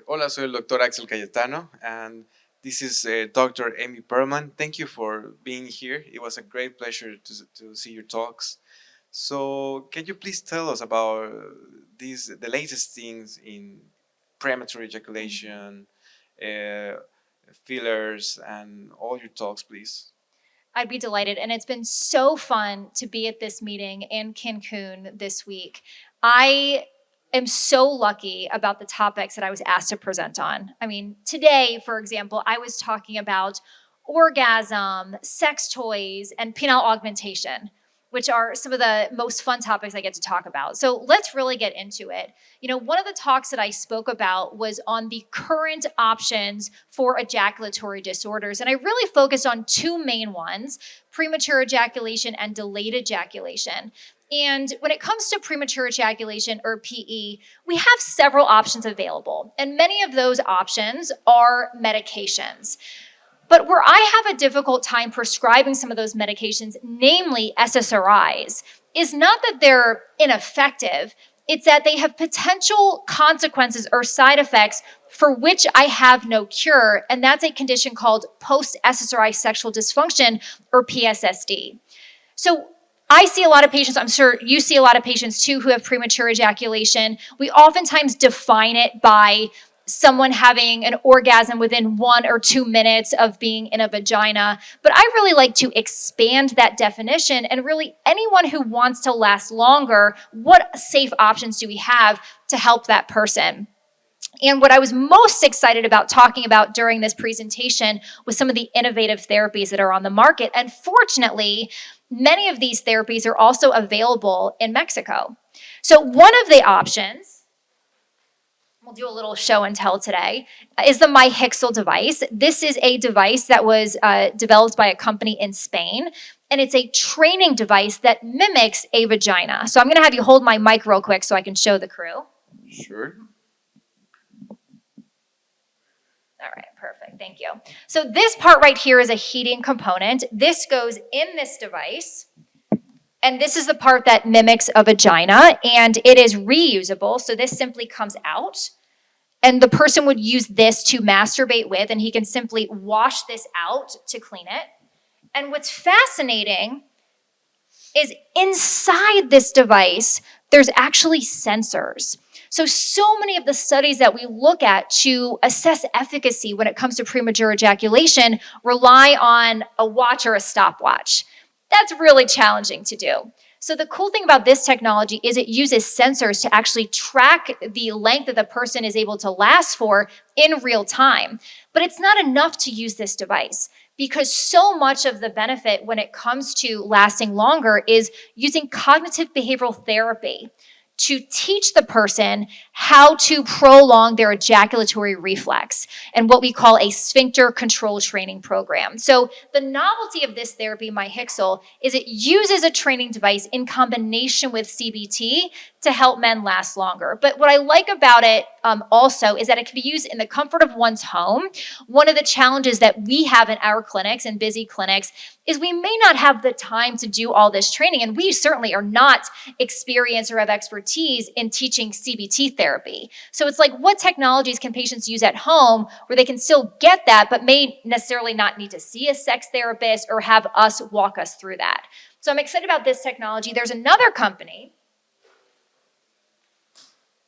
Hola, soy el doctor Axel Cayetano, and this is Dr. Amy Perlman. Thank you for being here. It was a great pleasure to see your talks. So, can you please tell us about the latest things in premature ejaculation, uh, fillers, and all your talks, please? I'd be delighted. And it's been so fun to be at this meeting in Cancun this week. I am so lucky about the topics that I was asked to present on. I mean, today, for example, I was talking about orgasm, sex toys, and penile augmentation, which are some of the most fun topics I get to talk about. So let's really get into it. You know, one of the talks that I spoke about was on the current options for ejaculatory disorders. And I really focused on two main ones: premature ejaculation and delayed ejaculation. And when it comes to premature ejaculation, or PE, we have several options available. And many of those options are medications. But where I have a difficult time prescribing some of those medications, namely SSRIs, is not that they're ineffective, it's that they have potential consequences or side effects for which I have no cure, and that's a condition called post-SSRI sexual dysfunction, or PSSD. So I see a lot of patients, I'm sure you see a lot of patients too, who have premature ejaculation. We oftentimes define it by someone having an orgasm within 1 or 2 minutes of being in a vagina. But I really like to expand that definition, and really anyone who wants to last longer, what safe options do we have to help that person? And what I was most excited about talking about during this presentation was some of the innovative therapies that are on the market. And fortunately, many of these therapies are also available in Mexico. So one of the options, we'll do a little show and tell today, is the Myhixel device. This is a device that was developed by a company in Spain, and it's a training device that mimics a vagina. So I'm gonna have you hold my mic real quick so I can show the crew. Sure. All right, perfect, thank you. So this part right here is a heating component. This goes in this device, and this is the part that mimics a vagina, and it is reusable. So this simply comes out, and the person would use this to masturbate with, and he can simply wash this out to clean it. And what's fascinating is inside this device, there's actually sensors. So many of the studies that we look at to assess efficacy when it comes to premature ejaculation rely on a watch or a stopwatch. That's really challenging to do. So the cool thing about this technology is it uses sensors to actually track the length that the person is able to last for in real time. But it's not enough to use this device, because so much of the benefit when it comes to lasting longer is using cognitive behavioral therapy to teach the person how to prolong their ejaculatory reflex, and what we call a sphincter control training program. So the novelty of this therapy, Myhixel, is it uses a training device in combination with CBT to help men last longer. But what I like about it also is that it can be used in the comfort of one's home. One of the challenges that we have in our clinics and busy clinics is we may not have the time to do all this training, and we certainly are not experienced or have expertise in teaching CBT therapy. So it's like, what technologies can patients use at home where they can still get that, but may necessarily not need to see a sex therapist or have us walk us through that? So I'm excited about this technology. There's another company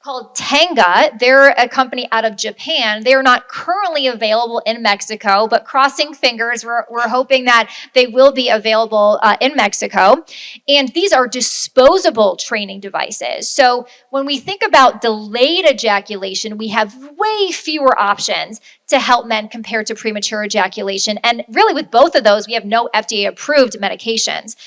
called Tenga. They're a company out of Japan. They are not currently available in Mexico, but crossing fingers, we're hoping that they will be available in Mexico. And these are disposable training devices. So when we think about delayed ejaculation, we have way fewer options to help men compared to premature ejaculation. And really with both of those, we have no FDA-approved medications.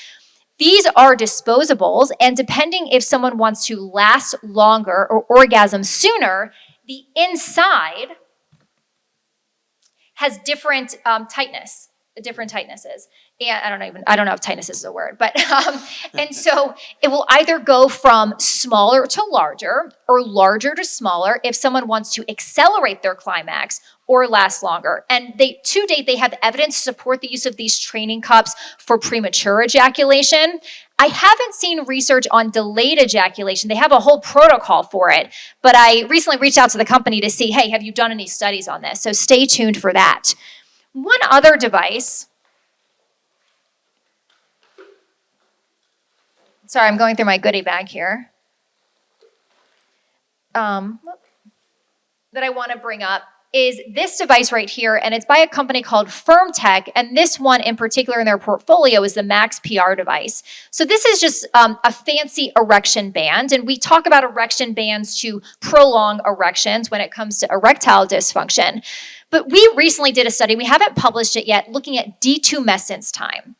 These are disposables, and depending if someone wants to last longer or orgasm sooner, the inside has different different tightnesses. And I don't know if tightness is a word, but, and so it will either go from smaller to larger or larger to smaller if someone wants to accelerate their climax or last longer. And to date, they have evidence to support the use of these training cups for premature ejaculation. I haven't seen research on delayed ejaculation. They have a whole protocol for it, but I recently reached out to the company to see, hey, have you done any studies on this? So stay tuned for that. One other device. Sorry, I'm going through my goodie bag here. That I want to bring up is this device right here, and it's by a company called FirmTech, and this one in particular in their portfolio is the Max PR device. So this is just a fancy erection band, and we talk about erection bands to prolong erections when it comes to erectile dysfunction. But we recently did a study, we haven't published it yet, looking at detumescence time.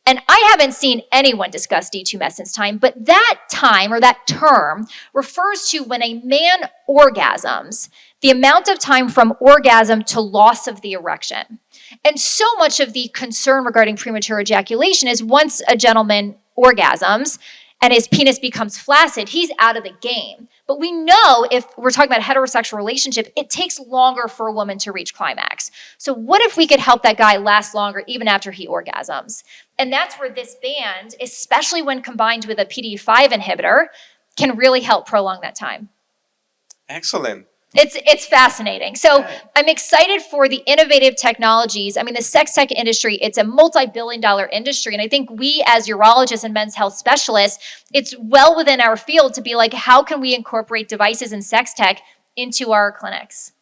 And I haven't seen anyone discuss detumescence time, but that time or that term refers to when a man orgasms, the amount of time from orgasm to loss of the erection. And so much of the concern regarding premature ejaculation is once a gentleman orgasms and his penis becomes flaccid, he's out of the game. But we know if we're talking about a heterosexual relationship, it takes longer for a woman to reach climax. So what if we could help that guy last longer even after he orgasms? And that's where this band, especially when combined with a PDE5 inhibitor, can really help prolong that time. Excellent. It's fascinating. So I'm excited for the innovative technologies. I mean, the sex tech industry, it's a multi-billion-dollar industry. And I think we as urologists and men's health specialists, it's well within our field to be like, how can we incorporate devices and sex tech into our clinics?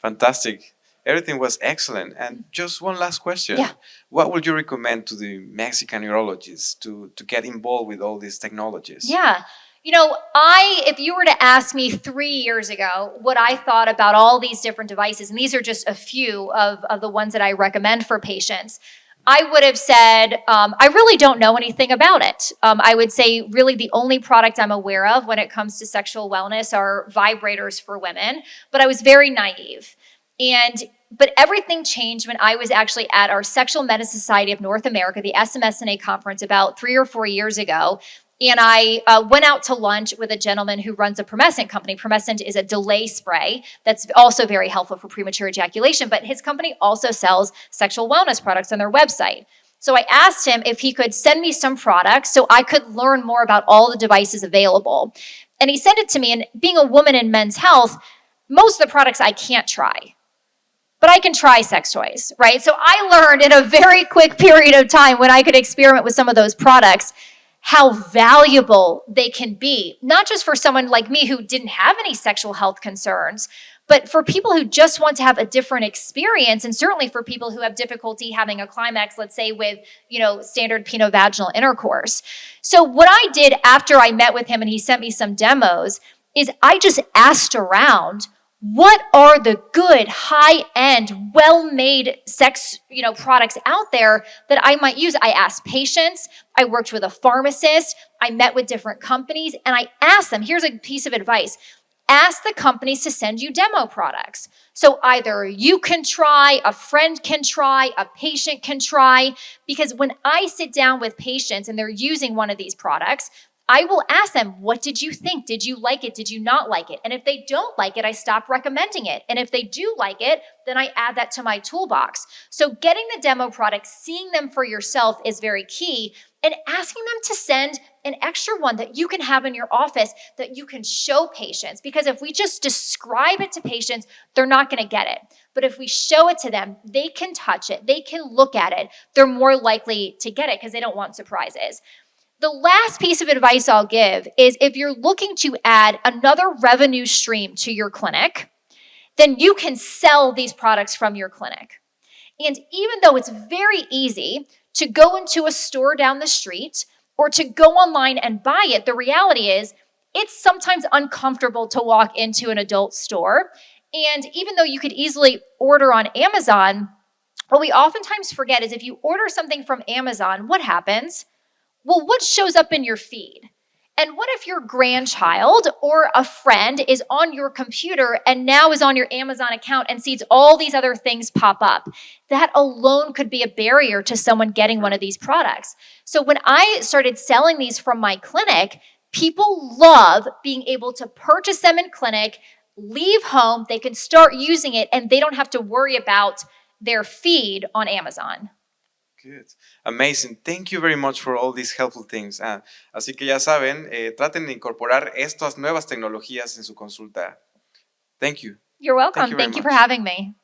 Fantastic. Everything was excellent. And just one last question. Yeah. What would you recommend to the Mexican urologists to get involved with all these technologies? Yeah. You know, if you were to ask me 3 years ago what I thought about all these different devices, and these are just a few of the ones that I recommend for patients, I would have said, I really don't know anything about it. I would say really the only product I'm aware of when it comes to sexual wellness are vibrators for women, but I was very naive. But everything changed when I was actually at our Sexual Medicine Society of North America, the SMSNA conference about 3 or 4 years ago. And I went out to lunch with a gentleman who runs a Promescent company. Promescent is a delay spray that's also very helpful for premature ejaculation, but his company also sells sexual wellness products on their website. So I asked him if he could send me some products so I could learn more about all the devices available. And he sent it to me, and being a woman in men's health, most of the products I can't try. But I can try sex toys, right? So I learned in a very quick period of time when I could experiment with some of those products how valuable they can be, not just for someone like me who didn't have any sexual health concerns, but for people who just want to have a different experience, and certainly for people who have difficulty having a climax, let's say with, standard penovaginal intercourse. So what I did after I met with him and he sent me some demos is I just asked around, what are the good, high-end, well-made sex, products out there that I might use? I asked patients, I worked with a pharmacist, I met with different companies, and I asked them, here's a piece of advice, ask the companies to send you demo products. So either you can try, a friend can try, a patient can try, because when I sit down with patients and they're using one of these products, I will ask them, what did you think? Did you like it? Did you not like it? And if they don't like it, I stop recommending it. And if they do like it, then I add that to my toolbox. So getting the demo products, seeing them for yourself is very key, and asking them to send an extra one that you can have in your office that you can show patients. Because if we just describe it to patients, they're not going to get it. But if we show it to them, they can touch it, they can look at it, they're more likely to get it because they don't want surprises. The last piece of advice I'll give is if you're looking to add another revenue stream to your clinic, then you can sell these products from your clinic. And even though it's very easy to go into a store down the street or to go online and buy it, the reality is it's sometimes uncomfortable to walk into an adult store. And even though you could easily order on Amazon, what we oftentimes forget is if you order something from Amazon, what happens? Well, what shows up in your feed? And what if your grandchild or a friend is on your computer and now is on your Amazon account and sees all these other things pop up? That alone could be a barrier to someone getting one of these products. So when I started selling these from my clinic, people love being able to purchase them in clinic, leave home, they can start using it, and they don't have to worry about their feed on Amazon. Good. Amazing. Thank you very much for all these helpful things. Así que ya saben, traten de incorporar estas nuevas tecnologías en su consulta. Thank you. You're welcome. Thank you very Thank you for much. having me.